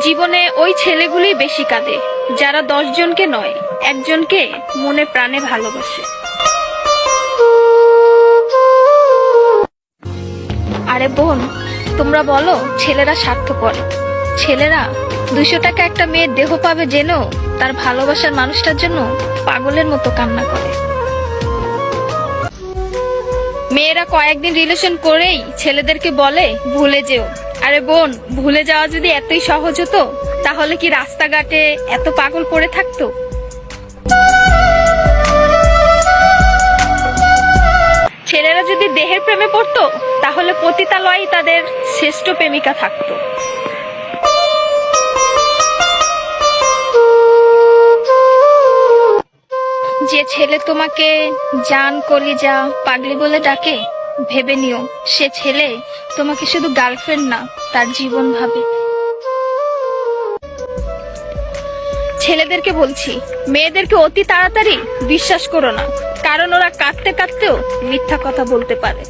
জীবনে ওই ছেলেগুলি বেশি কাঁদে যারা 10 জনকে নয়, একজনকে মনে প্রাণে ভালোবাসে। আরে বোন, তোমরা বলো ছেলেরা স্বার্থপর। ছেলেরা 200 টাকা একটা মেয়ের দেহ পাবে জেনেও তার ভালোবাসার মানুষটার জন্য পাগলের মতো কান্না করে। মেয়েরা কয়েকদিন রিলেশন করেই ছেলেদেরকে বলে ভুলে যেও। আরে বোন, ভুলে যাওয়া যদি এতই সহজ হতো তাহলে কি রাস্তাঘাটে এত পাগল পড়ে থাকতো? ছেলেরা যদি দেহের প্রেমে পড়তো তাহলে পতিতালয়ে তাদের শ্রেষ্ঠ প্রেমিকা থাকতো। যে ছেলে তোমাকে জান, কলিজা, পাগলি বলে ডাকে, ভেবে নিও সে ছেলে তোমাকে শুধু গার্লফ্রেন্ড না, তার জীবন ভাবে। ছেলেদেরকে বলছি, মেয়েদেরকে অতি তাড়াতাড়ি বিশ্বাস করো না, কারণ ওরা কাঁদতে কাঁদতেও মিথ্যা কথা বলতে পারে।